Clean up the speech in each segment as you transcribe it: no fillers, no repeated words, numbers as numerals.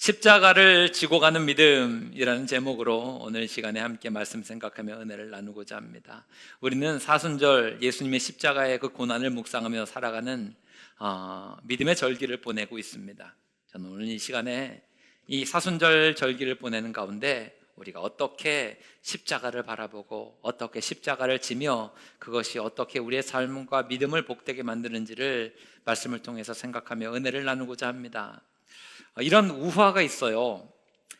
십자가를 지고 가는 믿음이라는 제목으로 오늘 시간에 함께 말씀 생각하며 은혜를 나누고자 합니다. 우리는 사순절 예수님의 십자가의 그 고난을 묵상하며 살아가는 믿음의 절기를 보내고 있습니다. 저는 오늘 이 시간에 이 사순절 절기를 보내는 가운데 우리가 어떻게 십자가를 바라보고 어떻게 십자가를 지며 그것이 어떻게 우리의 삶과 믿음을 복되게 만드는지를 말씀을 통해서 생각하며 은혜를 나누고자 합니다. 이런 우화가 있어요.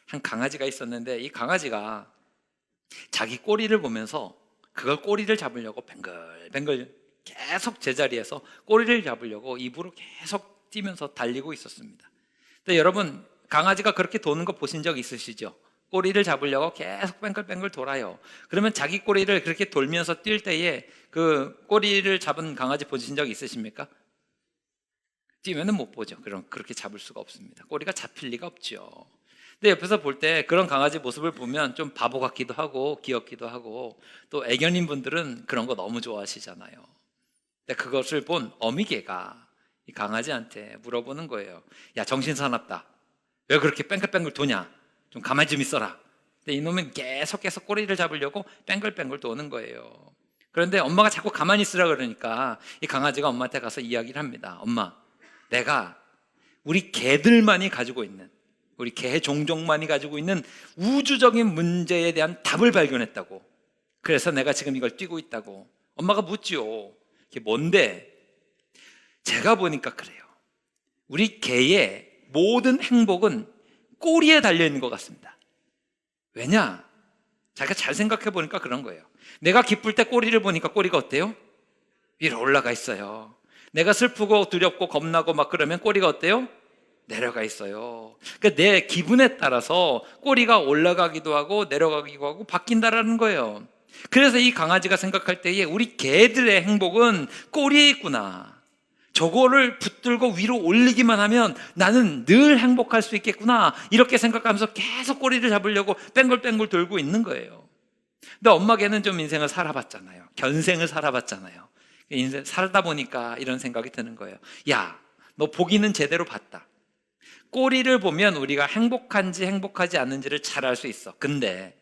한 강아지가 있었는데 이 강아지가 자기 꼬리를 보면서 그걸 꼬리를 잡으려고 뱅글뱅글 계속 제자리에서 꼬리를 잡으려고 입으로 계속 뛰면서 달리고 있었습니다. 근데 여러분, 강아지가 그렇게 도는 거 보신 적 있으시죠? 꼬리를 잡으려고 계속 뱅글뱅글 돌아요. 그러면 자기 꼬리를 그렇게 돌면서 뛸 때에 그 꼬리를 잡은 강아지 보신 적 있으십니까? 뛰면은 못 보죠. 그럼 그렇게 잡을 수가 없습니다. 꼬리가 잡힐 리가 없죠. 근데 옆에서 볼 때 그런 강아지 모습을 보면 좀 바보 같기도 하고 귀엽기도 하고 또 애견인 분들은 그런 거 너무 좋아하시잖아요. 근데 그것을 본 어미개가 이 강아지한테 물어보는 거예요. 야, 정신 사납다. 왜 그렇게 뺑글뺑글 도냐? 좀 가만히 좀 있어라. 근데 이놈은 계속 꼬리를 잡으려고 뺑글뺑글 도는 거예요. 그런데 엄마가 자꾸 가만히 있으라 그러니까 이 강아지가 엄마한테 가서 이야기를 합니다. 엄마, 내가 우리 개들만이 가지고 있는, 우리 개 종족만이 가지고 있는 우주적인 문제에 대한 답을 발견했다고. 그래서 내가 지금 이걸 뛰고 있다고. 엄마가 묻지요. 이게 뭔데? 제가 보니까 그래요. 우리 개의 모든 행복은 꼬리에 달려있는 것 같습니다. 왜냐? 자기가 잘 생각해 보니까 그런 거예요. 내가 기쁠 때 꼬리를 보니까 꼬리가 어때요? 위로 올라가 있어요. 내가 슬프고 두렵고 겁나고 막 그러면 꼬리가 어때요? 내려가 있어요. 그러니까 내 기분에 따라서 꼬리가 올라가기도 하고 내려가기도 하고 바뀐다라는 거예요. 그래서 이 강아지가 생각할 때에 우리 개들의 행복은 꼬리에 있구나. 저거를 붙들고 위로 올리기만 하면 나는 늘 행복할 수 있겠구나. 이렇게 생각하면서 계속 꼬리를 잡으려고 뺑글뺑글 돌고 있는 거예요. 근데 엄마 개는 좀 인생을 살아봤잖아요. 견생을 살아봤잖아요. 인생 살다 보니까 이런 생각이 드는 거예요. 야, 너 보기는 제대로 봤다. 꼬리를 보면 우리가 행복한지 행복하지 않은지를 잘 알 수 있어. 근데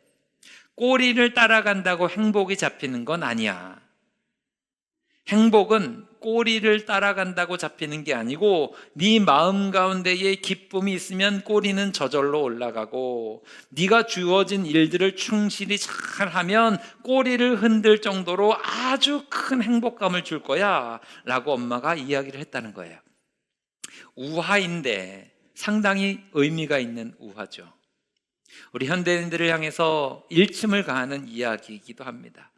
꼬리를 따라간다고 행복이 잡히는 건 아니야. 행복은 꼬리를 따라간다고 잡히는 게 아니고 네 마음 가운데에 기쁨이 있으면 꼬리는 저절로 올라가고 네가 주어진 일들을 충실히 잘하면 꼬리를 흔들 정도로 아주 큰 행복감을 줄 거야 라고 엄마가 이야기를 했다는 거예요. 우화인데 상당히 의미가 있는 우화죠. 우리 현대인들을 향해서 일침을 가하는 이야기이기도 합니다.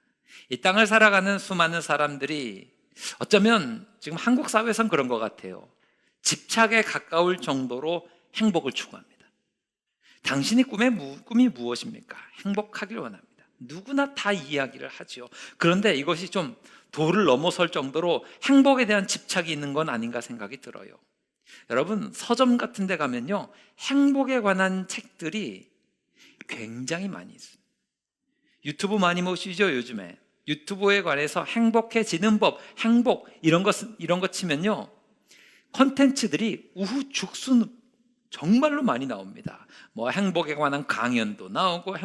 이 땅을 살아가는 수많은 사람들이 어쩌면 지금 한국 사회에선 그런 것 같아요. 집착에 가까울 정도로 행복을 추구합니다. 당신이 꿈이 무엇입니까? 행복하길 원합니다. 누구나 다 이야기를 하죠. 그런데 이것이 좀 도를 넘어설 정도로 행복에 대한 집착이 있는 건 아닌가 생각이 들어요. 여러분, 서점 같은 데 가면요, 행복에 관한 책들이 굉장히 많이 있어요. 유튜브 많이 보시죠, 요즘에? 유튜브에 관해서 행복해지는 법, 행복 이런 거 치면요, 콘텐츠들이 우후죽순 정말로 많이 나옵니다. 뭐 행복에 관한 강연도 나오고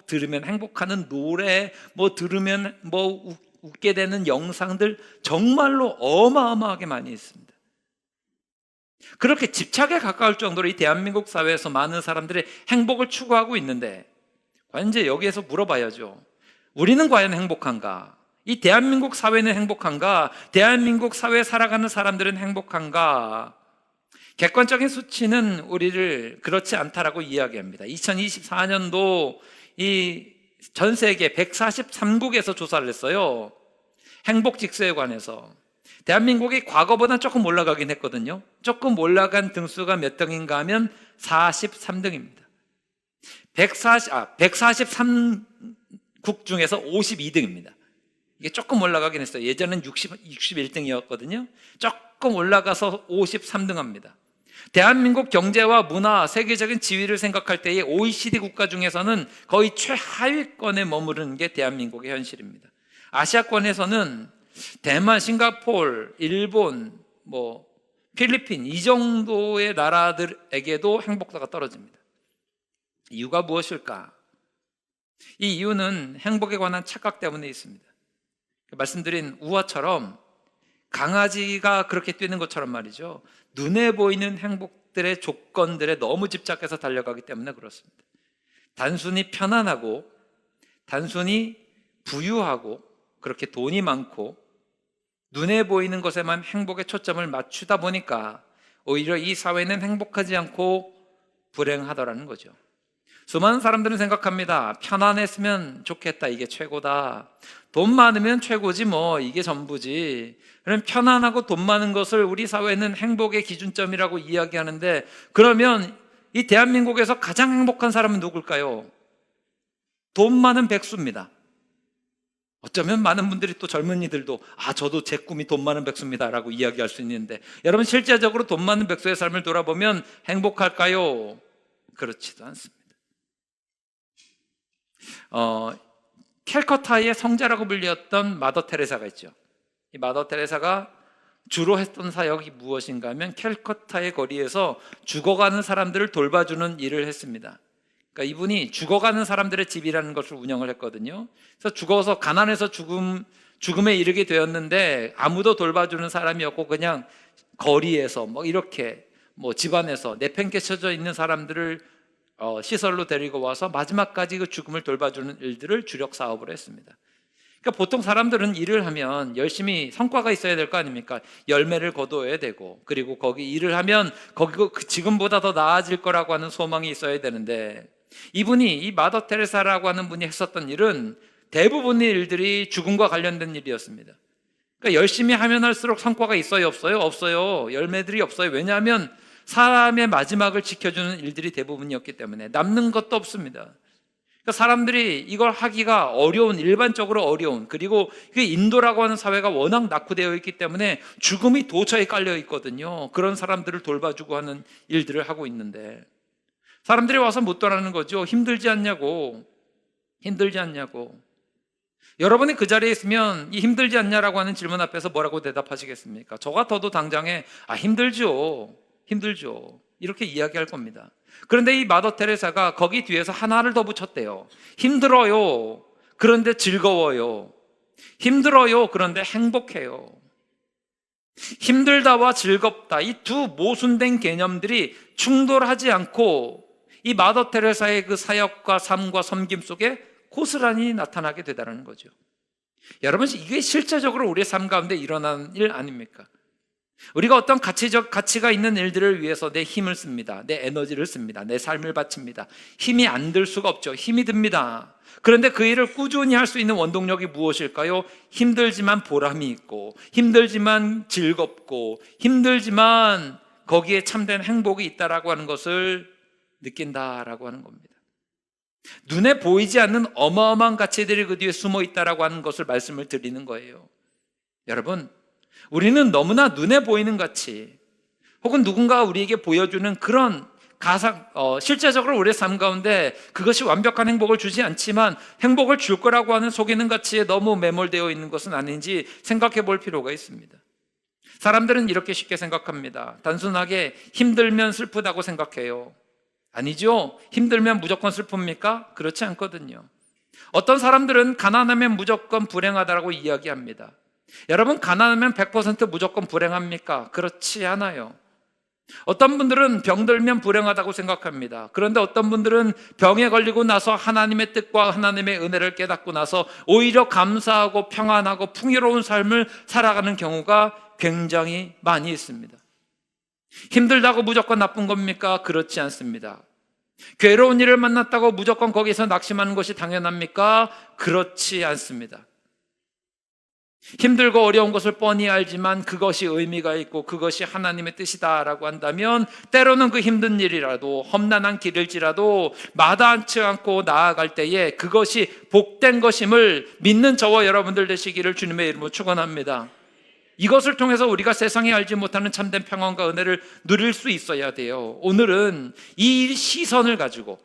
들으면 행복하는 노래, 뭐 들으면 뭐 웃게 되는 영상들 정말로 어마어마하게 많이 있습니다. 그렇게 집착에 가까울 정도로 이 대한민국 사회에서 많은 사람들이 행복을 추구하고 있는데 과연 이제 여기에서 물어봐야죠. 우리는 과연 행복한가? 이 대한민국 사회는 행복한가? 대한민국 사회에 살아가는 사람들은 행복한가? 객관적인 수치는 우리를 그렇지 않다라고 이야기합니다. 2024년도 이 전 세계 143국에서 조사를 했어요. 행복 지수에 관해서. 대한민국이 과거보다 조금 올라가긴 했거든요. 조금 올라간 등수가 몇 등인가 하면 43등입니다. 143국 중에서 52등입니다. 이게 조금 올라가긴 했어요. 예전엔 61등이었거든요. 조금 올라가서 53등 합니다. 대한민국 경제와 문화, 세계적인 지위를 생각할 때에 OECD 국가 중에서는 거의 최하위권에 머무르는 게 대한민국의 현실입니다. 아시아권에서는 대만, 싱가포르, 일본, 필리핀 이 정도의 나라들에게도 행복도가 떨어집니다. 이유가 무엇일까? 이 이유는 행복에 관한 착각 때문에 있습니다. 말씀드린 우화처럼 강아지가 그렇게 뛰는 것처럼 말이죠. 눈에 보이는 행복들의 조건들에 너무 집착해서 달려가기 때문에 그렇습니다. 단순히 편안하고 단순히 부유하고 그렇게 돈이 많고 눈에 보이는 것에만 행복의 초점을 맞추다 보니까 오히려 이 사회는 행복하지 않고 불행하더라는 거죠. 수많은 사람들은 생각합니다. 편안했으면 좋겠다. 이게 최고다. 돈 많으면 최고지 뭐. 이게 전부지. 그럼 편안하고 돈 많은 것을 우리 사회는 행복의 기준점이라고 이야기하는데, 그러면 이 대한민국에서 가장 행복한 사람은 누굴까요? 돈 많은 백수입니다. 어쩌면 많은 분들이 또 젊은이들도 저도 제 꿈이 돈 많은 백수입니다 라고 이야기할 수 있는데, 여러분 실제적으로 돈 많은 백수의 삶을 돌아보면 행복할까요? 그렇지도 않습니다. 캘커타의 성자라고 불렸던 마더 테레사가 있죠. 이 마더 테레사가 주로 했던 사역이 무엇인가 하면 캘커타의 거리에서 죽어가는 사람들을 돌봐주는 일을 했습니다. 그러니까 이분이 죽어가는 사람들의 집이라는 것을 운영을 했거든요. 그래서 죽어서 가난해서 죽음에 이르게 되었는데 아무도 돌봐주는 사람이 없고 그냥 거리에서 이렇게 집안에서 내팽개쳐져 있는 사람들을 시설로 데리고 와서 마지막까지 그 죽음을 돌봐주는 일들을 주력 사업으로 했습니다. 그러니까 보통 사람들은 일을 하면 열심히 성과가 있어야 될 거 아닙니까? 열매를 거두어야 되고, 그리고 거기 일을 하면 거기 지금보다 더 나아질 거라고 하는 소망이 있어야 되는데, 이분이 이 마더 테레사라고 하는 분이 했었던 일은 대부분의 일들이 죽음과 관련된 일이었습니다. 그러니까 열심히 하면 할수록 성과가 있어요, 없어요? 없어요. 열매들이 없어요. 왜냐하면 사람의 마지막을 지켜주는 일들이 대부분이었기 때문에 남는 것도 없습니다. 그러니까 사람들이 이걸 하기가 어려운, 일반적으로 어려운, 그리고 그 인도라고 하는 사회가 워낙 낙후되어 있기 때문에 죽음이 도처에 깔려 있거든요. 그런 사람들을 돌봐주고 하는 일들을 하고 있는데 사람들이 와서 묻더라는 거죠. 힘들지 않냐고. 힘들지 않냐고. 여러분이 그 자리에 있으면 이 힘들지 않냐라고 하는 질문 앞에서 뭐라고 대답하시겠습니까? 저 같아도 당장에 힘들죠. 힘들죠. 이렇게 이야기할 겁니다. 그런데 이 마더 테레사가 거기 뒤에서 하나를 더 붙였대요. 힘들어요. 그런데 즐거워요. 힘들어요. 그런데 행복해요. 힘들다와 즐겁다, 이 두 모순된 개념들이 충돌하지 않고 이 마더 테레사의 그 사역과 삶과 섬김 속에 고스란히 나타나게 되다는 거죠. 여러분, 이게 실제적으로 우리의 삶 가운데 일어나는 일 아닙니까? 우리가 어떤 가치가 있는 일들을 위해서 내 힘을 씁니다. 내 에너지를 씁니다. 내 삶을 바칩니다. 힘이 안 들 수가 없죠. 힘이 듭니다. 그런데 그 일을 꾸준히 할 수 있는 원동력이 무엇일까요? 힘들지만 보람이 있고, 힘들지만 즐겁고, 힘들지만 거기에 참된 행복이 있다라고 하는 것을 느낀다라고 하는 겁니다. 눈에 보이지 않는 어마어마한 가치들이 그 뒤에 숨어 있다라고 하는 것을 말씀을 드리는 거예요. 여러분, 우리는 너무나 눈에 보이는 가치, 혹은 누군가가 우리에게 보여주는 그런 실제적으로 우리의 삶 가운데 그것이 완벽한 행복을 주지 않지만 행복을 줄 거라고 하는 속이는 가치에 너무 매몰되어 있는 것은 아닌지 생각해 볼 필요가 있습니다. 사람들은 이렇게 쉽게 생각합니다. 단순하게 힘들면 슬프다고 생각해요. 아니죠. 힘들면 무조건 슬픕니까? 그렇지 않거든요. 어떤 사람들은 가난하면 무조건 불행하다고 이야기합니다. 여러분, 가난하면 100% 무조건 불행합니까? 그렇지 않아요. 어떤 분들은 병들면 불행하다고 생각합니다. 그런데 어떤 분들은 병에 걸리고 나서 하나님의 뜻과 하나님의 은혜를 깨닫고 나서 오히려 감사하고 평안하고 풍요로운 삶을 살아가는 경우가 굉장히 많이 있습니다. 힘들다고 무조건 나쁜 겁니까? 그렇지 않습니다. 괴로운 일을 만났다고 무조건 거기서 낙심하는 것이 당연합니까? 그렇지 않습니다. 힘들고 어려운 것을 뻔히 알지만 그것이 의미가 있고 그것이 하나님의 뜻이다라고 한다면 때로는 그 힘든 일이라도, 험난한 길일지라도 마다하지 않고 나아갈 때에 그것이 복된 것임을 믿는 저와 여러분들 되시기를 주님의 이름으로 축원합니다. 이것을 통해서 우리가 세상에 알지 못하는 참된 평안과 은혜를 누릴 수 있어야 돼요. 오늘은 이 시선을 가지고,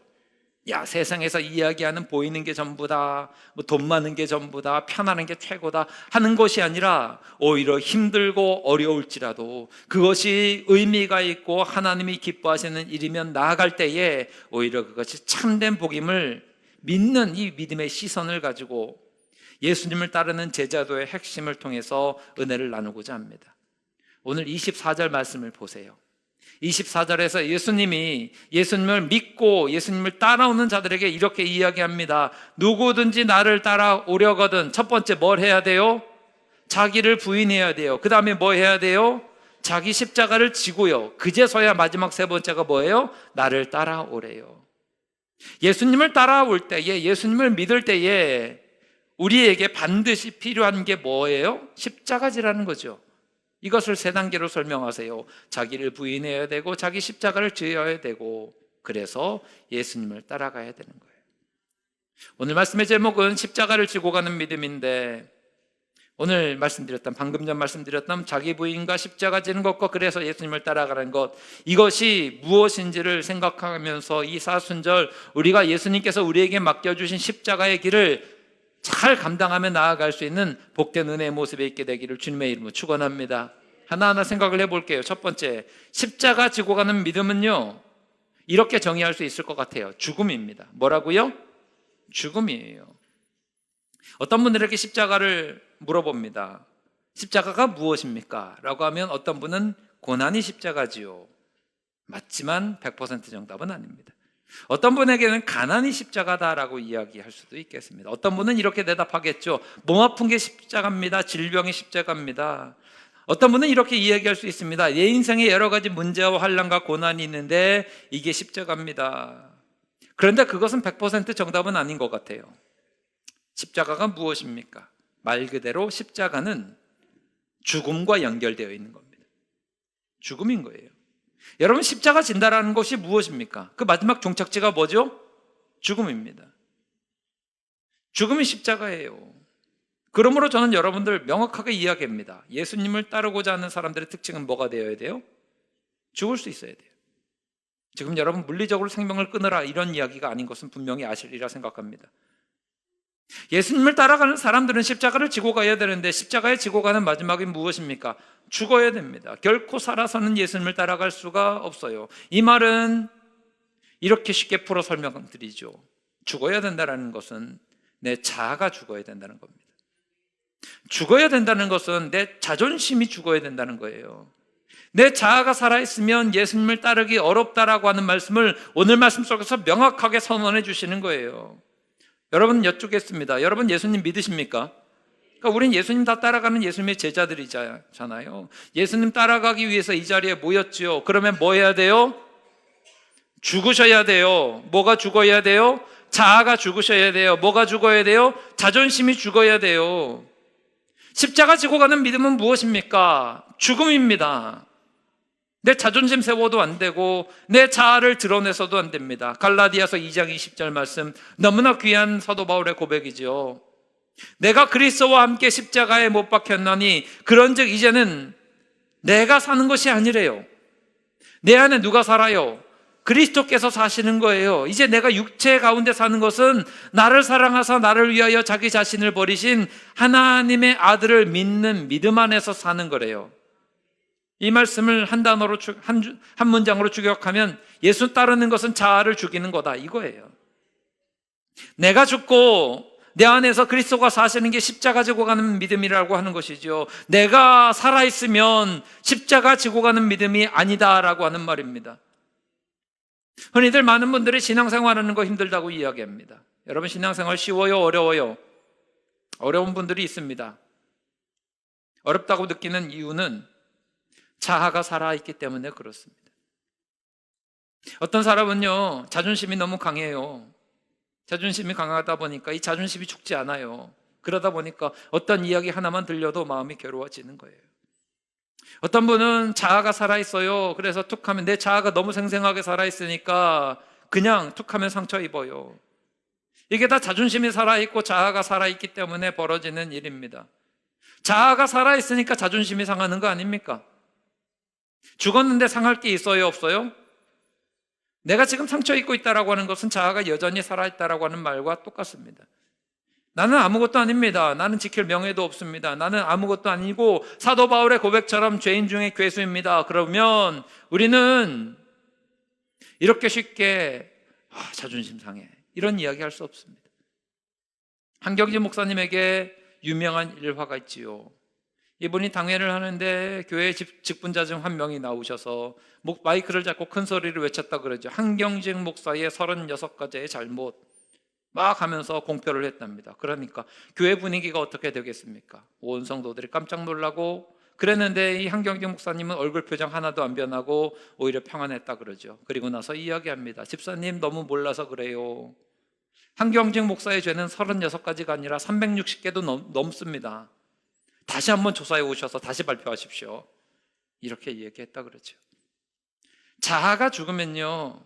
야, 세상에서 이야기하는 보이는 게 전부다, 뭐 돈 많은 게 전부다, 편안한 게 최고다 하는 것이 아니라 오히려 힘들고 어려울지라도 그것이 의미가 있고 하나님이 기뻐하시는 일이면 나아갈 때에 오히려 그것이 참된 복임을 믿는 이 믿음의 시선을 가지고 예수님을 따르는 제자도의 핵심을 통해서 은혜를 나누고자 합니다. 오늘 24절 말씀을 보세요. 24절에서 예수님을 믿고 예수님을 따라오는 자들에게 이렇게 이야기합니다. 누구든지 나를 따라오려거든 첫 번째 뭘 해야 돼요? 자기를 부인해야 돼요. 그 다음에 뭐 해야 돼요? 자기 십자가를 지고요. 그제서야 마지막 세 번째가 뭐예요? 나를 따라오래요. 예수님을 따라올 때에, 예수님을 믿을 때에 우리에게 반드시 필요한 게 뭐예요? 십자가지라는 거죠. 이것을 세 단계로 설명하세요. 자기를 부인해야 되고 자기 십자가를 져야 되고, 그래서 예수님을 따라가야 되는 거예요. 오늘 말씀의 제목은 십자가를 지고 가는 믿음인데, 오늘 방금 전 말씀드렸던 자기 부인과 십자가 지는 것과 그래서 예수님을 따라가는 것, 이것이 무엇인지를 생각하면서 이 사순절 우리가 예수님께서 우리에게 맡겨주신 십자가의 길을 잘 감당하며 나아갈 수 있는 복된 은혜의 모습에 있게 되기를 주님의 이름으로 축원합니다. 하나하나 생각을 해볼게요. 첫 번째, 십자가 지고 가는 믿음은요, 이렇게 정의할 수 있을 것 같아요. 죽음입니다. 뭐라고요? 죽음이에요. 어떤 분들에게 십자가를 물어봅니다. 십자가가 무엇입니까? 라고 하면 어떤 분은 고난이 십자가지요. 맞지만 100% 정답은 아닙니다. 어떤 분에게는 가난이 십자가다라고 이야기할 수도 있겠습니다. 어떤 분은 이렇게 대답하겠죠. 몸 아픈 게 십자가입니다. 질병이 십자가입니다. 어떤 분은 이렇게 이야기할 수 있습니다. 내 인생에 여러 가지 문제와 환난과 고난이 있는데 이게 십자가입니다. 그런데 그것은 100% 정답은 아닌 것 같아요. 십자가가 무엇입니까? 말 그대로 십자가는 죽음과 연결되어 있는 겁니다. 죽음인 거예요. 여러분, 십자가 진다라는 것이 무엇입니까? 그 마지막 종착지가 뭐죠? 죽음입니다. 죽음이 십자가예요. 그러므로 저는 여러분들 명확하게 이야기합니다. 예수님을 따르고자 하는 사람들의 특징은 뭐가 되어야 돼요? 죽을 수 있어야 돼요. 지금 여러분 물리적으로 생명을 끊으라 이런 이야기가 아닌 것은 분명히 아시리라 생각합니다. 예수님을 따라가는 사람들은 십자가를 지고 가야 되는데 십자가에 지고 가는 마지막이 무엇입니까? 죽어야 됩니다. 결코 살아서는 예수님을 따라갈 수가 없어요. 이 말은 이렇게 쉽게 풀어 설명드리죠. 죽어야 된다는 것은 내 자아가 죽어야 된다는 겁니다. 죽어야 된다는 것은 내 자존심이 죽어야 된다는 거예요. 내 자아가 살아있으면 예수님을 따르기 어렵다라고 하는 말씀을 오늘 말씀 속에서 명확하게 선언해 주시는 거예요. 여러분 여쭙겠습니다. 여러분 예수님 믿으십니까? 그러니까 우린 예수님 다 따라가는 예수님의 제자들이잖아요. 예수님 따라가기 위해서 이 자리에 모였지요. 그러면 뭐 해야 돼요? 죽으셔야 돼요. 뭐가 죽어야 돼요? 자아가 죽으셔야 돼요. 뭐가 죽어야 돼요? 자존심이 죽어야 돼요. 십자가 지고 가는 믿음은 무엇입니까? 죽음입니다. 내 자존심 세워도 안 되고 내 자아를 드러내서도 안 됩니다. 갈라디아서 2장 20절 말씀, 너무나 귀한 사도 바울의 고백이죠. 내가 그리스도와 함께 십자가에 못 박혔나니 그런즉 이제는 내가 사는 것이 아니래요. 내 안에 누가 살아요? 그리스도께서 사시는 거예요. 이제 내가 육체 가운데 사는 것은 나를 사랑하사 나를 위하여 자기 자신을 버리신 하나님의 아들을 믿는 믿음 안에서 사는 거래요. 이 말씀을 한 단어로 한 문장으로 축약하면 예수 따르는 것은 자아를 죽이는 거다 이거예요. 내가 죽고 내 안에서 그리스도가 사시는 게 십자가 지고 가는 믿음이라고 하는 것이죠. 내가 살아있으면 십자가 지고 가는 믿음이 아니다라고 하는 말입니다. 흔히들 많은 분들이 신앙생활하는 거 힘들다고 이야기합니다. 여러분 신앙생활 쉬워요? 어려워요? 어려운 분들이 있습니다. 어렵다고 느끼는 이유는 자아가 살아있기 때문에 그렇습니다. 어떤 사람은요 자존심이 너무 강해요. 자존심이 강하다 보니까 이 자존심이 죽지 않아요. 그러다 보니까 어떤 이야기 하나만 들려도 마음이 괴로워지는 거예요. 어떤 분은 자아가 살아있어요. 그래서 툭 하면 내 자아가 너무 생생하게 살아있으니까 그냥 툭 하면 상처 입어요. 이게 다 자존심이 살아있고 자아가 살아있기 때문에 벌어지는 일입니다. 자아가 살아있으니까 자존심이 상하는 거 아닙니까? 죽었는데 상할 게 있어요? 없어요? 내가 지금 상처 입고 있다라고 하는 것은 자아가 여전히 살아있다라고 하는 말과 똑같습니다. 나는 아무것도 아닙니다. 나는 지킬 명예도 없습니다. 나는 아무것도 아니고 사도 바울의 고백처럼 죄인 중에 괴수입니다. 그러면 우리는 이렇게 쉽게 자존심 상해 이런 이야기 할 수 없습니다. 한경진 목사님에게 유명한 일화가 있지요. 이분이 당회를 하는데 교회 직분자 중 한 명이 나오셔서 마이크를 잡고 큰 소리를 외쳤다 그러죠. 한경진 목사의 36가지의 잘못 막 하면서 공표를 했답니다. 그러니까 교회 분위기가 어떻게 되겠습니까? 온 성도들이 깜짝 놀라고 그랬는데 이 한경진 목사님은 얼굴 표정 하나도 안 변하고 오히려 평안했다 그러죠. 그리고 나서 이야기합니다. 집사님 너무 몰라서 그래요. 한경진 목사의 죄는 36가지가 아니라 360개도 넘습니다. 다시 한번 조사해 오셔서 다시 발표하십시오. 이렇게 얘기했다 그러죠. 자아가 죽으면요,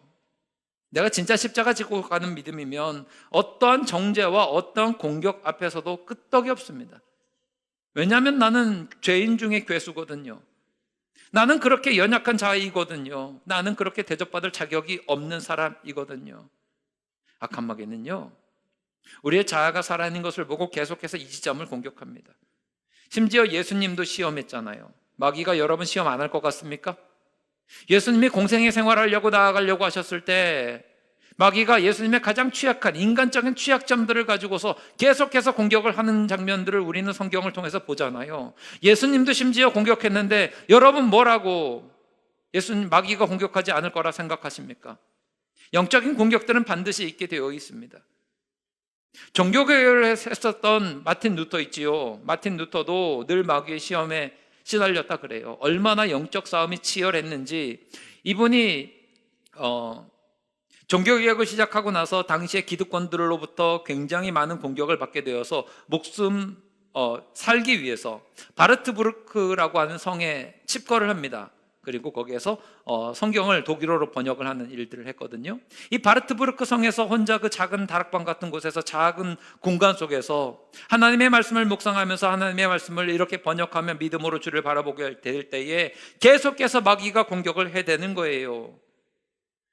내가 진짜 십자가 지고 가는 믿음이면 어떠한 정죄와 어떠한 공격 앞에서도 끄떡이 없습니다. 왜냐하면 나는 죄인 중에 괴수거든요. 나는 그렇게 연약한 자아이거든요. 나는 그렇게 대접받을 자격이 없는 사람이거든요. 악한 마귀는요, 우리의 자아가 살아있는 것을 보고 계속해서 이 지점을 공격합니다. 심지어 예수님도 시험했잖아요. 마귀가 여러분 시험 안 할 것 같습니까? 예수님이 공생의 생활하려고 나아가려고 하셨을 때 마귀가 예수님의 가장 취약한 인간적인 취약점들을 가지고서 계속해서 공격을 하는 장면들을 우리는 성경을 통해서 보잖아요. 예수님도 심지어 공격했는데 여러분 뭐라고 예수님 마귀가 공격하지 않을 거라 생각하십니까? 영적인 공격들은 반드시 있게 되어 있습니다. 종교개혁을 했었던 마틴 루터 있지요. 마틴 루터도 늘 마귀의 시험에 시달렸다 그래요. 얼마나 영적 싸움이 치열했는지 이분이 종교개혁을 시작하고 나서 당시의 기득권들로부터 굉장히 많은 공격을 받게 되어서 목숨 살기 위해서 바르트부르크라고 하는 성에 칩거를 합니다. 그리고 거기에서 성경을 독일어로 번역을 하는 일들을 했거든요. 이 바르트부르크 성에서 혼자 그 작은 다락방 같은 곳에서 작은 공간 속에서 하나님의 말씀을 묵상하면서 하나님의 말씀을 이렇게 번역하며 믿음으로 주를 바라보게 될 때에 계속해서 마귀가 공격을 해대는 거예요.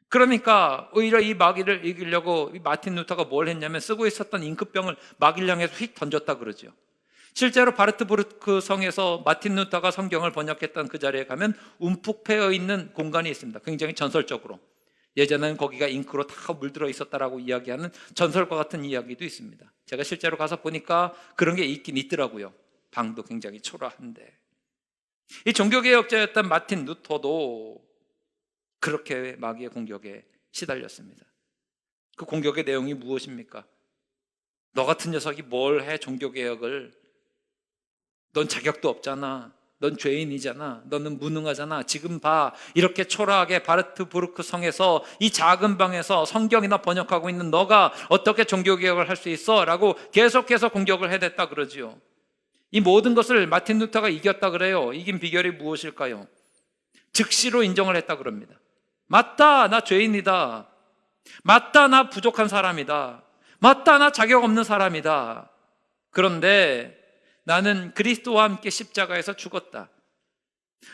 그러니까 오히려 이 마귀를 이기려고 이 마틴 루터가 뭘 했냐면 쓰고 있었던 잉크병을 마귀를 향해서 휙 던졌다 그러죠. 실제로 바르트부르크 성에서 마틴 루터가 성경을 번역했던 그 자리에 가면 움푹 패여 있는 공간이 있습니다. 굉장히 전설적으로 예전에는 거기가 잉크로 다 물들어 있었다라고 이야기하는 전설과 같은 이야기도 있습니다. 제가 실제로 가서 보니까 그런 게 있긴 있더라고요. 방도 굉장히 초라한데 이 종교개혁자였던 마틴 루터도 그렇게 마귀의 공격에 시달렸습니다. 그 공격의 내용이 무엇입니까? 너 같은 녀석이 뭘 해 종교개혁을? 넌 자격도 없잖아. 넌 죄인이잖아. 너는 무능하잖아. 지금 봐. 이렇게 초라하게 바르트부르크 성에서 이 작은 방에서 성경이나 번역하고 있는 너가 어떻게 종교개혁을 할 수 있어? 라고 계속해서 공격을 해댔다 그러지요. 이 모든 것을 마틴 루터가 이겼다 그래요. 이긴 비결이 무엇일까요? 즉시로 인정을 했다 그럽니다. 맞다, 나 죄인이다. 맞다, 나 부족한 사람이다. 맞다, 나 자격 없는 사람이다. 그런데 나는 그리스도와 함께 십자가에서 죽었다.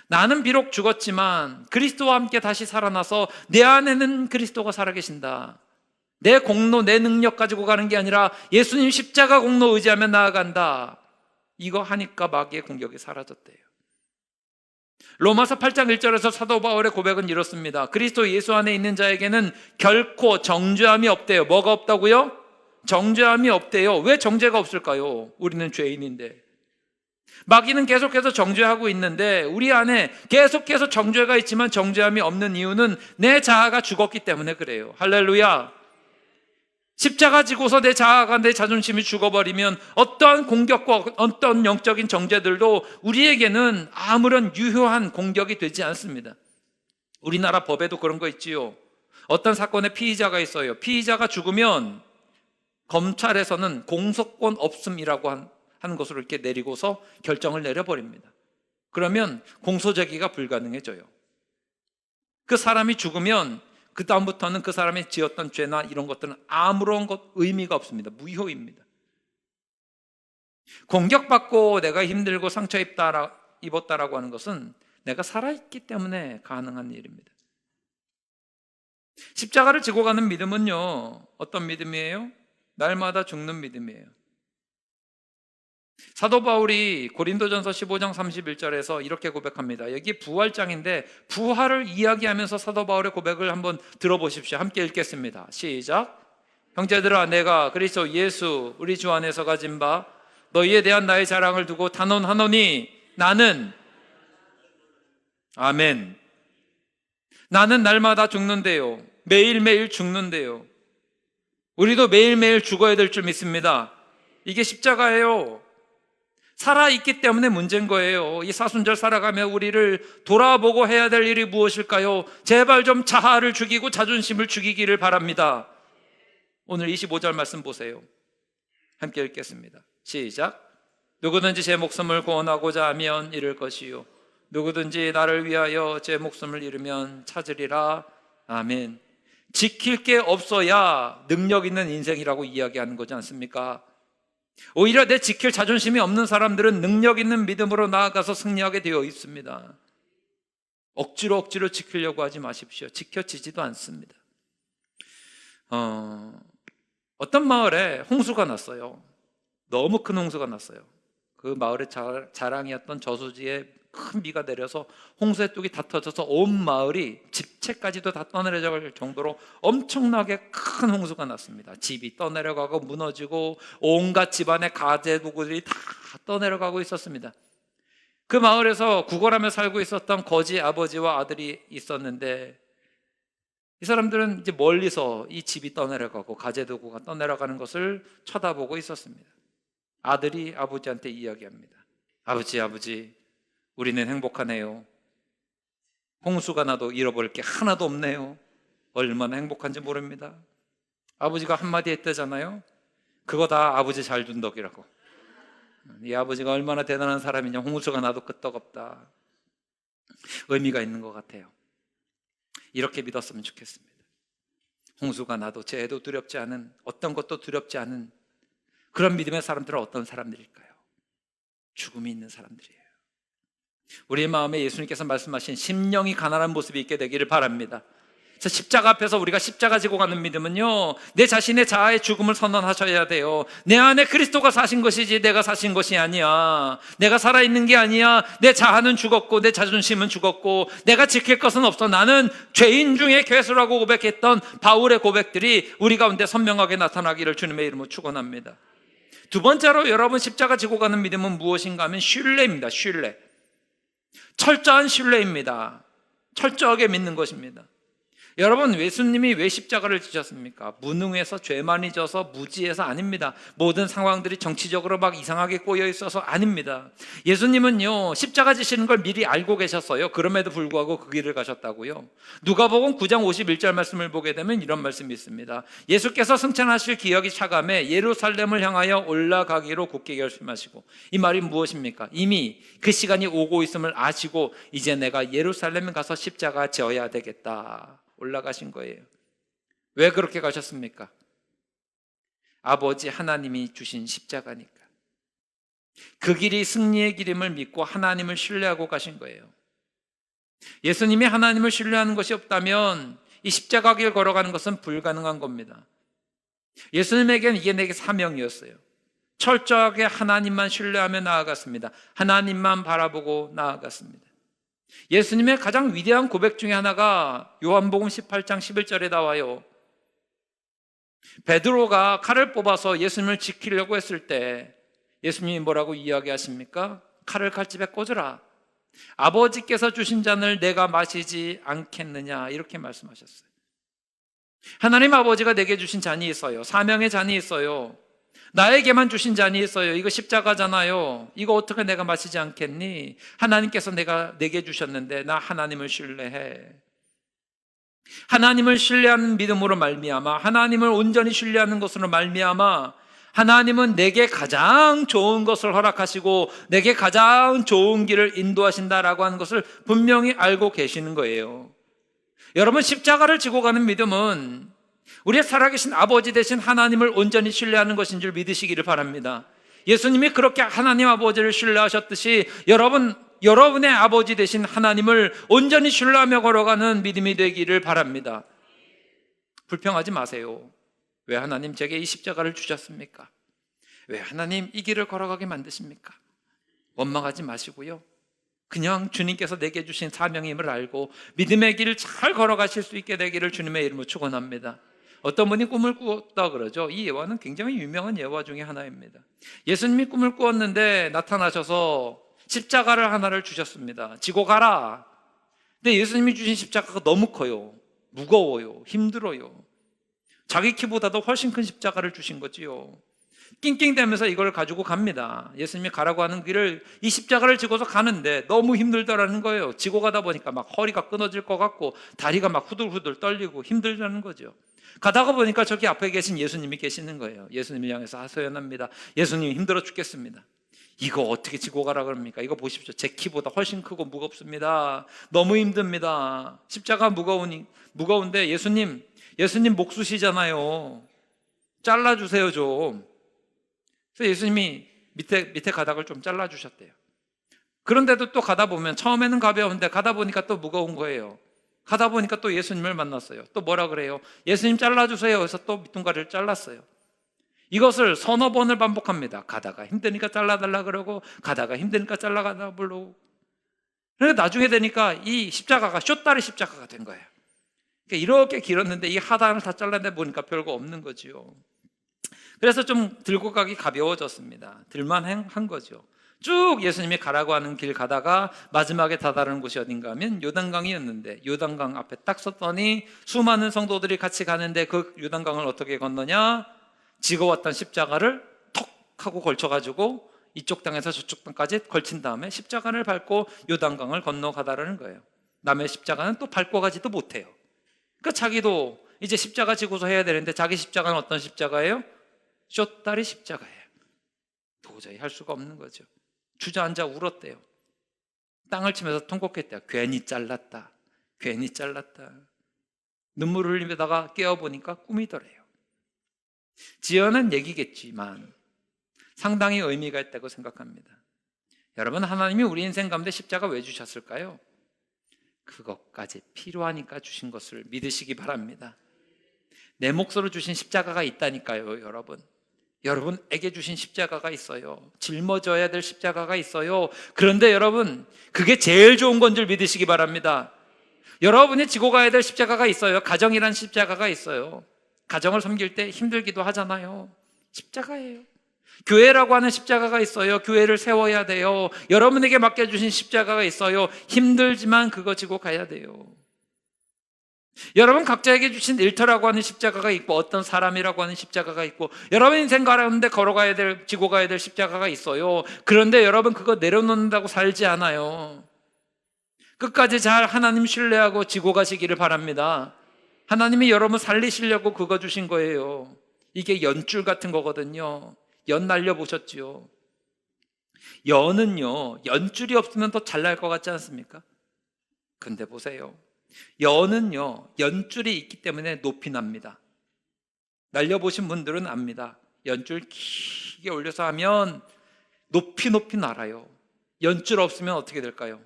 나는 비록 죽었지만 그리스도와 함께 다시 살아나서 내 안에는 그리스도가 살아계신다. 내 공로, 내 능력 가지고 가는 게 아니라 예수님 십자가 공로 의지하며 나아간다. 이거 하니까 마귀의 공격이 사라졌대요. 로마서 8장 1절에서 사도 바울의 고백은 이렇습니다. 그리스도 예수 안에 있는 자에게는 결코 정죄함이 없대요. 뭐가 없다고요? 정죄함이 없대요. 왜 정죄가 없을까요? 우리는 죄인인데. 마귀는 계속해서 정죄하고 있는데 우리 안에 계속해서 정죄가 있지만 정죄함이 없는 이유는 내 자아가 죽었기 때문에 그래요. 할렐루야. 십자가 지고서 내 자아가 내 자존심이 죽어버리면 어떠한 공격과 어떤 영적인 정죄들도 우리에게는 아무런 유효한 공격이 되지 않습니다. 우리나라 법에도 그런 거 있지요. 어떤 사건의 피의자가 있어요. 피의자가 죽으면 검찰에서는 공소권 없음이라고 하는 것으로 이렇게 내리고서 결정을 내려버립니다. 그러면 공소제기가 불가능해져요. 그 사람이 죽으면 그 다음부터는 그 사람이 지었던 죄나 이런 것들은 아무런 의미가 없습니다. 무효입니다. 공격받고 내가 힘들고 상처 입었다라고 하는 것은 내가 살아있기 때문에 가능한 일입니다. 십자가를 지고 가는 믿음은요, 어떤 믿음이에요? 날마다 죽는 믿음이에요. 사도 바울이 고린도전서 15장 31절에서 이렇게 고백합니다. 여기 부활장인데 부활을 이야기하면서 사도 바울의 고백을 한번 들어보십시오. 함께 읽겠습니다. 시작. 형제들아, 내가 그리스도 예수 우리 주 안에서 가진 바 너희에 대한 나의 자랑을 두고 단언하노니 나는, 아멘, 나는 날마다 죽는데요, 매일매일 죽는데요. 우리도 매일매일 죽어야 될 줄 믿습니다. 이게 십자가예요. 살아있기 때문에 문제인 거예요. 이 사순절 살아가며 우리를 돌아보고 해야 될 일이 무엇일까요? 제발 좀 자아를 죽이고 자존심을 죽이기를 바랍니다. 오늘 25절 말씀 보세요. 함께 읽겠습니다. 시작. 누구든지 제 목숨을 구원하고자 하면 잃을 것이요 누구든지 나를 위하여 제 목숨을 잃으면 찾으리라. 아멘. 지킬 게 없어야 능력 있는 인생이라고 이야기하는 거지 않습니까? 오히려 내 지킬 자존심이 없는 사람들은 능력 있는 믿음으로 나아가서 승리하게 되어 있습니다. 억지로 지키려고 하지 마십시오. 지켜지지도 않습니다. 어떤 마을에 홍수가 났어요. 너무 큰 홍수가 났어요. 그 마을의 자랑이었던 저수지에 큰 비가 내려서 홍수의 뚝이 다 터져서 온 마을이 집채까지도 다 떠내려갈 정도로 엄청나게 큰 홍수가 났습니다. 집이 떠내려가고 무너지고 온갖 집안의 가재도구들이 다 떠내려가고 있었습니다. 그 마을에서 구걸하며 살고 있었던 거지 아버지와 아들이 있었는데 이 사람들은 이제 멀리서 이 집이 떠내려가고 가재도구가 떠내려가는 것을 쳐다보고 있었습니다. 아들이 아버지한테 이야기합니다. 아버지, 우리는 행복하네요. 홍수가 나도 잃어버릴 게 하나도 없네요. 얼마나 행복한지 모릅니다. 아버지가 한마디 했다잖아요. 그거 다 아버지 잘 둔 덕이라고. 이 아버지가 얼마나 대단한 사람이냐. 홍수가 나도 끄떡없다. 의미가 있는 것 같아요. 이렇게 믿었으면 좋겠습니다. 홍수가 나도 죄도 두렵지 않은, 어떤 것도 두렵지 않은 그런 믿음의 사람들은 어떤 사람들일까요? 죽음이 있는 사람들이에요. 우리의 마음에 예수님께서 말씀하신 심령이 가난한 모습이 있게 되기를 바랍니다. 그래서 십자가 앞에서 우리가 십자가 지고 가는 믿음은요, 내 자신의 자아의 죽음을 선언하셔야 돼요. 내 안에 그리스도가 사신 것이지 내가 사신 것이 아니야. 내가 살아있는 게 아니야. 내 자아는 죽었고 내 자존심은 죽었고 내가 지킬 것은 없어. 나는 죄인 중에 괴수라고 고백했던 바울의 고백들이 우리 가운데 선명하게 나타나기를 주님의 이름으로 축원합니다. 두 번째로 여러분 십자가 지고 가는 믿음은 무엇인가 하면 신뢰입니다. 신뢰. 철저한 신뢰입니다. 철저하게 믿는 것입니다. 여러분, 예수님이 왜 십자가를 지셨습니까? 무능해서, 죄 많이 져서, 무지해서 아닙니다. 모든 상황들이 정치적으로 막 이상하게 꼬여 있어서 아닙니다. 예수님은요, 십자가 지시는 걸 미리 알고 계셨어요. 그럼에도 불구하고 그 길을 가셨다고요. 누가복음 9장 51절 말씀을 보게 되면 이런 말씀이 있습니다. 예수께서 승천하실 기억이 차감해 예루살렘을 향하여 올라가기로 굳게 결심하시고, 이 말이 무엇입니까? 이미 그 시간이 오고 있음을 아시고 이제 내가 예루살렘에 가서 십자가 져야 되겠다. 올라가신 거예요. 왜 그렇게 가셨습니까? 아버지 하나님이 주신 십자가니까. 그 길이 승리의 길임을 믿고 하나님을 신뢰하고 가신 거예요. 예수님이 하나님을 신뢰하는 것이 없다면 이 십자가 길 걸어가는 것은 불가능한 겁니다. 예수님에게는 이게 내게 사명이었어요. 철저하게 하나님만 신뢰하며 나아갔습니다. 하나님만 바라보고 나아갔습니다. 예수님의 가장 위대한 고백 중에 하나가 요한복음 18장 11절에 나와요. 베드로가 칼을 뽑아서 예수님을 지키려고 했을 때 예수님이 뭐라고 이야기하십니까? 칼을 칼집에 꽂으라. 아버지께서 주신 잔을 내가 마시지 않겠느냐, 이렇게 말씀하셨어요. 하나님 아버지가 내게 주신 잔이 있어요. 사명의 잔이 있어요. 나에게만 주신 잔이 있어요. 이거 십자가잖아요. 이거 어떻게 내가 마시지 않겠니? 하나님께서 내게 주셨는데 나 하나님을 신뢰해. 하나님을 신뢰하는 믿음으로 말미암아, 하나님을 온전히 신뢰하는 것으로 말미암아 하나님은 내게 가장 좋은 것을 허락하시고 내게 가장 좋은 길을 인도하신다라고 하는 것을 분명히 알고 계시는 거예요. 여러분, 십자가를 지고 가는 믿음은 우리의 살아계신 아버지 되신 하나님을 온전히 신뢰하는 것인 줄 믿으시기를 바랍니다. 예수님이 그렇게 하나님 아버지를 신뢰하셨듯이 여러분의 아버지 되신 하나님을 온전히 신뢰하며 걸어가는 믿음이 되기를 바랍니다. 불평하지 마세요. 왜 하나님 제게 이 십자가를 주셨습니까? 왜 하나님 이 길을 걸어가게 만드십니까? 원망하지 마시고요, 그냥 주님께서 내게 주신 사명임을 알고 믿음의 길을 잘 걸어가실 수 있게 되기를 주님의 이름으로 축원합니다. 어떤 분이 꿈을 꾸었다 그러죠. 이 예화는 굉장히 유명한 예화 중에 하나입니다. 예수님이 꿈을 꾸었는데 나타나셔서 십자가를 하나를 주셨습니다. 지고 가라. 근데 예수님이 주신 십자가가 너무 커요. 무거워요. 힘들어요. 자기 키보다도 훨씬 큰 십자가를 주신 거지요. 낑낑대면서 이걸 가지고 갑니다. 예수님이 가라고 하는 길을 이 십자가를 지고서 가는데 너무 힘들다라는 거예요. 지고 가다 보니까 막 허리가 끊어질 것 같고 다리가 막 후들후들 떨리고 힘들다는 거죠. 가다가 보니까 저기 앞에 계신 예수님이 계시는 거예요. 예수님을 향해서 하소연합니다. 예수님 힘들어 죽겠습니다. 이거 어떻게 지고 가라 그럽니까? 이거 보십시오. 제 키보다 훨씬 크고 무겁습니다. 너무 힘듭니다. 십자가 무거운데 예수님 목 쑤시잖아요. 잘라주세요 좀. 그래서 예수님이 밑에 가닥을 좀 잘라주셨대요. 그런데도 또 가다 보면 처음에는 가벼운데 가다 보니까 또 무거운 거예요. 가다 보니까 또 예수님을 만났어요. 또 뭐라 그래요? 예수님 잘라주세요. 그래서 또 밑둥가리를 잘랐어요. 이것을 서너 번을 반복합니다. 가다가 힘드니까 잘라달라 그러고 가다가 힘드니까 잘라가다 불러고. 그러니까 나중에 되니까 이 십자가가 숏다리 십자가가 된 거예요. 그러니까 이렇게 길었는데 이 하단을 다 잘라내 보니까 별거 없는 거지요. 그래서 좀 들고 가기 가벼워졌습니다. 들만한 거죠. 쭉 예수님이 가라고 하는 길 가다가 마지막에 다다르는 곳이 어딘가 하면 요단강이었는데 요단강 앞에 딱 섰더니 수많은 성도들이 같이 가는데 그 요단강을 어떻게 건너냐? 지고 왔던 십자가를 톡 하고 걸쳐가지고 이쪽 땅에서 저쪽 땅까지 걸친 다음에 십자가를 밟고 요단강을 건너가다라는 거예요. 남의 십자가는 또 밟고 가지도 못해요. 그러니까 자기도 이제 십자가 지고서 해야 되는데 자기 십자가는 어떤 십자가예요? 숏다리 십자가예요. 도저히 할 수가 없는 거죠. 주저앉아 울었대요. 땅을 치면서 통곡했대요. 괜히 잘랐다. 괜히 잘랐다. 눈물을 흘리다가 깨어보니까 꿈이더래요. 지어낸 얘기겠지만 상당히 의미가 있다고 생각합니다. 여러분, 하나님이 우리 인생 가운데 십자가 왜 주셨을까요? 그것까지 필요하니까 주신 것을 믿으시기 바랍니다. 내 몫으로 주신 십자가가 있다니까요, 여러분. 여러분에게 주신 십자가가 있어요. 짊어져야 될 십자가가 있어요. 그런데 여러분, 그게 제일 좋은 건 줄 믿으시기 바랍니다. 여러분이 지고 가야 될 십자가가 있어요. 가정이란 십자가가 있어요. 가정을 섬길 때 힘들기도 하잖아요. 십자가예요. 교회라고 하는 십자가가 있어요. 교회를 세워야 돼요. 여러분에게 맡겨주신 십자가가 있어요. 힘들지만 그거 지고 가야 돼요. 여러분 각자에게 주신 일터라고 하는 십자가가 있고 어떤 사람이라고 하는 십자가가 있고 여러분 인생 가운데 걸어가야 될, 지고 가야 될 십자가가 있어요. 그런데 여러분 그거 내려놓는다고 살지 않아요. 끝까지 잘 하나님 신뢰하고 지고 가시기를 바랍니다. 하나님이 여러분 살리시려고 그거 주신 거예요. 이게 연줄 같은 거거든요. 연 날려보셨죠? 연은요, 연줄이 없으면 더 잘 날 것 같지 않습니까? 근데 보세요. 연은요, 연줄이 있기 때문에 높이 납니다. 날려보신 분들은 압니다. 연줄 길게 올려서 하면 높이 날아요. 연줄 없으면 어떻게 될까요?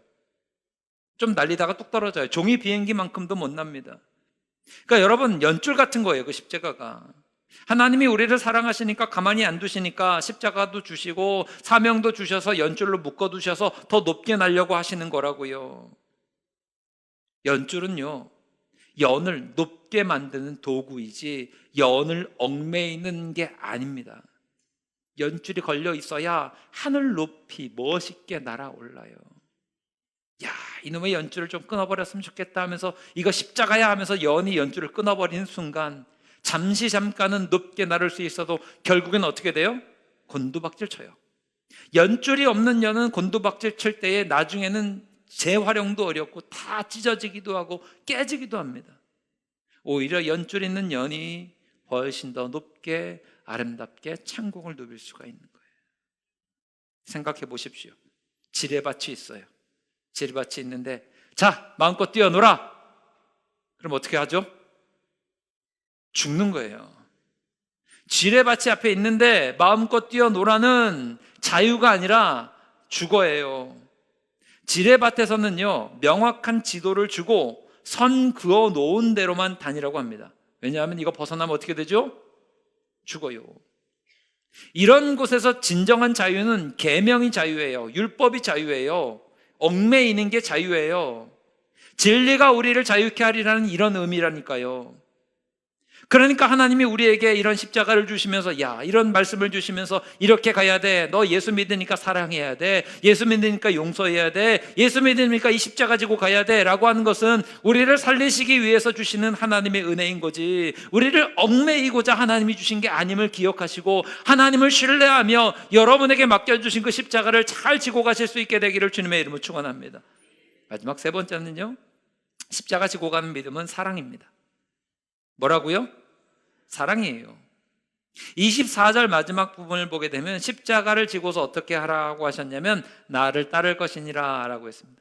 좀 날리다가 뚝 떨어져요. 종이 비행기만큼도 못 납니다. 그러니까 여러분, 연줄 같은 거예요, 그 십자가가. 하나님이 우리를 사랑하시니까 가만히 안 두시니까 십자가도 주시고 사명도 주셔서 연줄로 묶어두셔서 더 높게 날려고 하시는 거라고요. 연줄은요, 연을 높게 만드는 도구이지 연을 얽매이는 게 아닙니다. 연줄이 걸려 있어야 하늘 높이 멋있게 날아올라요. 야, 이놈의 연줄을 좀 끊어버렸으면 좋겠다 하면서 이거 십자가야 하면서 연이 연줄을 끊어버리는 순간 잠깐은 높게 나를 수 있어도 결국엔 어떻게 돼요? 곤두박질 쳐요. 연줄이 없는 연은 곤두박질 칠 때에 나중에는 재활용도 어렵고 다 찢어지기도 하고 깨지기도 합니다. 오히려 연줄 있는 연이 훨씬 더 높게 아름답게 창공을 누빌 수가 있는 거예요. 생각해 보십시오. 지뢰밭이 있어요. 지뢰밭이 있는데 자, 마음껏 뛰어놀아. 그럼 어떻게 하죠? 죽는 거예요. 지뢰밭이 앞에 있는데 마음껏 뛰어놀아는 자유가 아니라 죽어예요. 지뢰밭에서는요, 명확한 지도를 주고 선 그어 놓은 대로만 다니라고 합니다. 왜냐하면 이거 벗어나면 어떻게 되죠? 죽어요. 이런 곳에서 진정한 자유는 계명이 자유예요. 율법이 자유예요. 얽매이는 게 자유예요. 진리가 우리를 자유케 하리라는 이런 의미라니까요. 그러니까 하나님이 우리에게 이런 십자가를 주시면서 이런 말씀을 주시면서 이렇게 가야 돼. 너 예수 믿으니까 사랑해야 돼. 예수 믿으니까 용서해야 돼. 예수 믿으니까 이 십자가 지고 가야 돼 라고 하는 것은 우리를 살리시기 위해서 주시는 하나님의 은혜인 거지, 우리를 얽매이고자 하나님이 주신 게 아님을 기억하시고 하나님을 신뢰하며 여러분에게 맡겨주신 그 십자가를 잘 지고 가실 수 있게 되기를 주님의 이름으로 축원합니다. 마지막 세 번째는요, 십자가 지고 가는 믿음은 사랑입니다. 뭐라고요? 사랑이에요. 24절 마지막 부분을 보게 되면 십자가를 지고서 어떻게 하라고 하셨냐면 나를 따를 것이니라 라고 했습니다.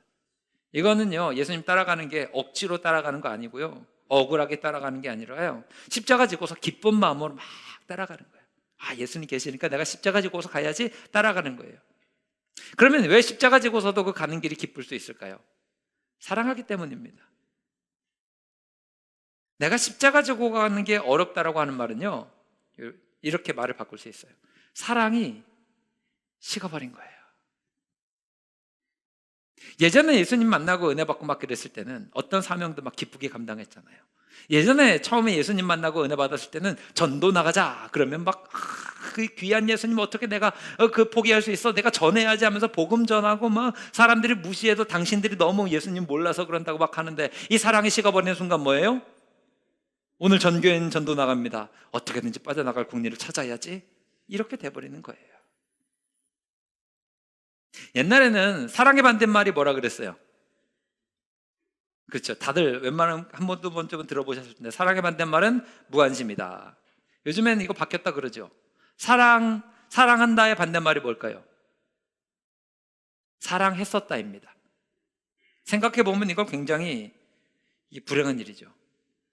이거는요, 예수님 따라가는 게 억지로 따라가는 거 아니고요, 억울하게 따라가는 게 아니라요, 십자가 지고서 기쁜 마음으로 막 따라가는 거예요. 예수님 계시니까 내가 십자가 지고서 가야지 따라가는 거예요. 그러면 왜 십자가 지고서도 그 가는 길이 기쁠 수 있을까요? 사랑하기 때문입니다. 내가 십자가 지고 가는 게 어렵다라고 하는 말은요, 이렇게 말을 바꿀 수 있어요. 사랑이 식어버린 거예요. 예전에 예수님 만나고 은혜 받고 막 그랬을 때는 어떤 사명도 막 기쁘게 감당했잖아요. 예전에 처음에 예수님 만나고 은혜 받았을 때는 전도 나가자 그러면 막 그 귀한 예수님 어떻게 내가 그 포기할 수 있어, 내가 전해야지 하면서 복음 전하고 막 사람들이 무시해도 당신들이 너무 예수님 몰라서 그런다고 막 하는데, 이 사랑이 식어버리는 순간 뭐예요? 오늘 전교회는 전도 나갑니다. 어떻게든지 빠져나갈 국리를 찾아야지. 이렇게 돼버리는 거예요. 옛날에는 사랑의 반대말이 뭐라 그랬어요? 그렇죠. 다들 웬만하면 한 번, 두 번쯤은 들어보셨을 텐데, 사랑의 반대말은 무관심이다. 요즘에는 이거 바뀌었다 그러죠. 사랑한다의 반대말이 뭘까요? 사랑했었다입니다. 생각해보면 이거 굉장히 불행한 일이죠.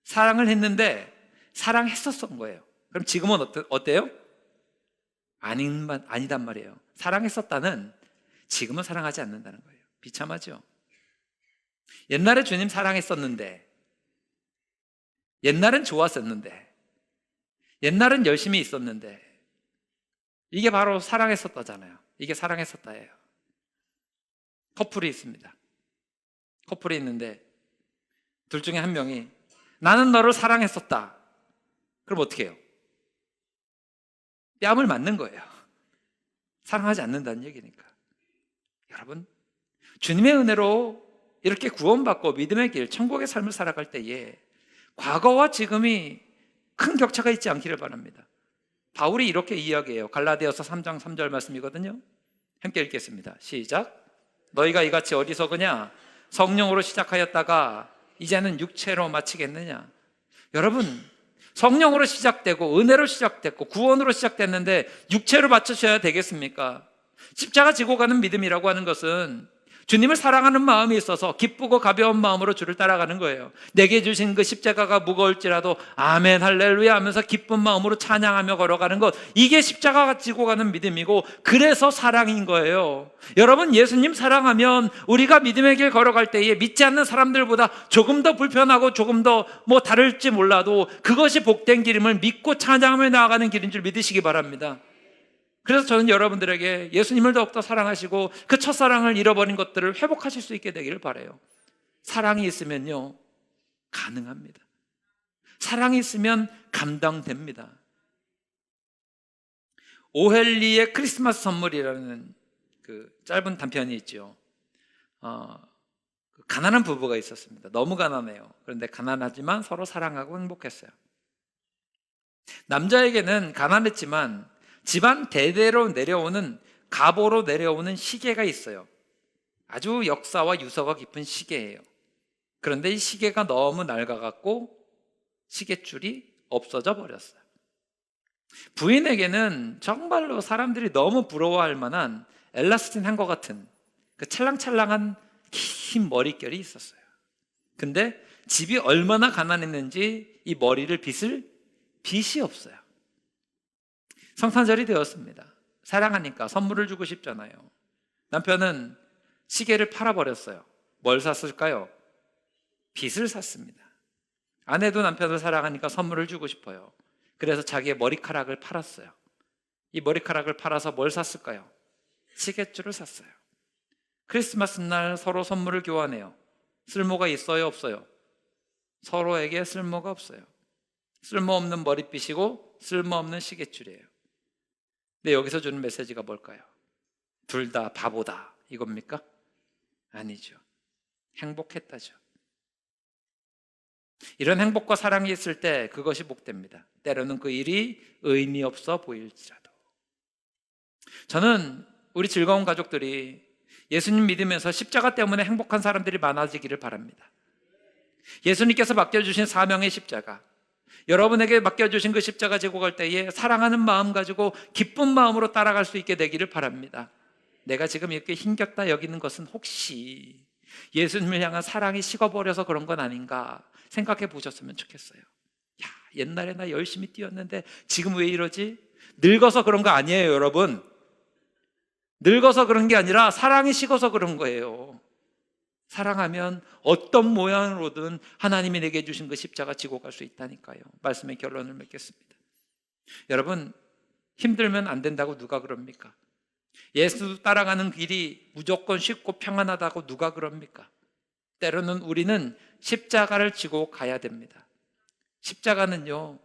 사랑을 했는데 사랑했었던 거예요. 그럼 지금은 어때요? 아니단 말이에요. 사랑했었다는 지금은 사랑하지 않는다는 거예요. 비참하죠. 옛날에 주님 사랑했었는데, 옛날엔 좋았었는데, 옛날엔 열심히 있었는데, 이게 바로 사랑했었다잖아요. 이게 사랑했었다예요. 커플이 있습니다. 커플이 있는데 둘 중에 한 명이 나는 너를 사랑했었다. 그럼 어떻게 해요? 뺨을 맞는 거예요. 사랑하지 않는다는 얘기니까. 여러분, 주님의 은혜로 이렇게 구원받고 믿음의 길, 천국의 삶을 살아갈 때에 과거와 지금이 큰 격차가 있지 않기를 바랍니다. 바울이 이렇게 이야기해요. 갈라디아서 3장 3절 말씀이거든요. 함께 읽겠습니다. 시작. 너희가 이같이 어리석으냐? 성령으로 시작하였다가 이제는 육체로 마치겠느냐? 여러분, 성령으로 시작되고 은혜로 시작됐고 구원으로 시작됐는데 육체로 마치셔야 되겠습니까? 십자가 지고 가는 믿음이라고 하는 것은 주님을 사랑하는 마음이 있어서 기쁘고 가벼운 마음으로 주를 따라가는 거예요. 내게 주신 그 십자가가 무거울지라도 아멘 할렐루야 하면서 기쁜 마음으로 찬양하며 걸어가는 것, 이게 십자가가 지고 가는 믿음이고, 그래서 사랑인 거예요. 여러분, 예수님 사랑하면 우리가 믿음의 길 걸어갈 때에 믿지 않는 사람들보다 조금 더 불편하고 조금 더 다를지 몰라도 그것이 복된 길임을 믿고 찬양하며 나아가는 길인 줄 믿으시기 바랍니다. 그래서 저는 여러분들에게 예수님을 더욱더 사랑하시고 그 첫사랑을 잃어버린 것들을 회복하실 수 있게 되기를 바라요. 사랑이 있으면요, 가능합니다. 사랑이 있으면 감당됩니다. 오헬리의 크리스마스 선물이라는 그 짧은 단편이 있죠. 가난한 부부가 있었습니다. 너무 가난해요. 그런데 가난하지만 서로 사랑하고 행복했어요. 남자에게는 가난했지만 집안 대대로 내려오는, 가보로 내려오는 시계가 있어요. 아주 역사와 유서가 깊은 시계예요. 그런데 이 시계가 너무 낡아갖고 시계줄이 없어져 버렸어요. 부인에게는 정말로 사람들이 너무 부러워할 만한 엘라스틴 한 것 같은 그 찰랑찰랑한 긴 머릿결이 있었어요. 근데 집이 얼마나 가난했는지 이 머리를 빗을 빗이 없어요. 성탄절이 되었습니다. 사랑하니까 선물을 주고 싶잖아요. 남편은 시계를 팔아버렸어요. 뭘 샀을까요? 빗을 샀습니다. 아내도 남편을 사랑하니까 선물을 주고 싶어요. 그래서 자기의 머리카락을 팔았어요. 이 머리카락을 팔아서 뭘 샀을까요? 시계줄을 샀어요. 크리스마스 날 서로 선물을 교환해요. 쓸모가 있어요, 없어요? 서로에게 쓸모가 없어요. 쓸모없는 머리빗이고 쓸모없는 시계줄이에요. 근데 여기서 주는 메시지가 뭘까요? 둘 다 바보다 이겁니까? 아니죠. 행복했다죠. 이런 행복과 사랑이 있을 때 그것이 복됩니다. 때로는 그 일이 의미 없어 보일지라도. 저는 우리 즐거운 가족들이 예수님 믿으면서 십자가 때문에 행복한 사람들이 많아지기를 바랍니다. 예수님께서 맡겨주신 사명의 십자가, 여러분에게 맡겨주신 그 십자가 지고 갈 때에 사랑하는 마음 가지고 기쁜 마음으로 따라갈 수 있게 되기를 바랍니다. 내가 지금 이렇게 힘겹다 여기는 것은 혹시 예수님을 향한 사랑이 식어버려서 그런 건 아닌가 생각해 보셨으면 좋겠어요. 야, 옛날에 나 열심히 뛰었는데 지금 왜 이러지? 늙어서 그런 거 아니에요, 여러분. 늙어서 그런 게 아니라 사랑이 식어서 그런 거예요. 사랑하면 어떤 모양으로든 하나님이 내게 주신 그 십자가 지고 갈 수 있다니까요. 말씀의 결론을 맺겠습니다. 여러분, 힘들면 안 된다고 누가 그럽니까? 예수 따라가는 길이 무조건 쉽고 평안하다고 누가 그럽니까? 때로는 우리는 십자가를 지고 가야 됩니다. 십자가는요,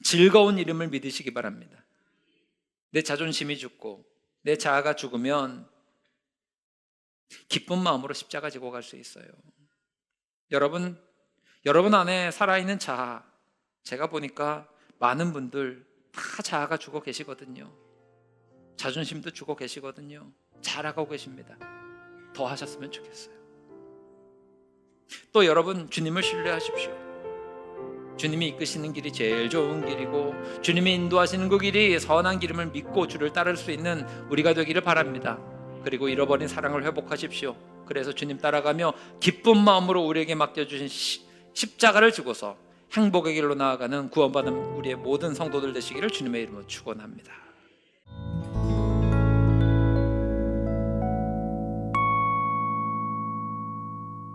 즐거운 이름을 믿으시기 바랍니다. 내 자존심이 죽고 내 자아가 죽으면 기쁜 마음으로 십자가 지고 갈 수 있어요. 여러분 안에 살아있는 자아, 제가 보니까 많은 분들 다 자아가 죽어 계시거든요. 자존심도 죽어 계시거든요. 잘하고 계십니다. 더 하셨으면 좋겠어요. 또 여러분, 주님을 신뢰하십시오. 주님이 이끄시는 길이 제일 좋은 길이고 주님이 인도하시는 그 길이 선한 길임을 믿고 주를 따를 수 있는 우리가 되기를 바랍니다. 그리고 잃어버린 사랑을 회복하십시오. 그래서 주님 따라가며 기쁜 마음으로 우리에게 맡겨주신 십자가를 지고서 행복의 길로 나아가는 구원받은 우리의 모든 성도들 되시기를 주님의 이름으로 축원합니다.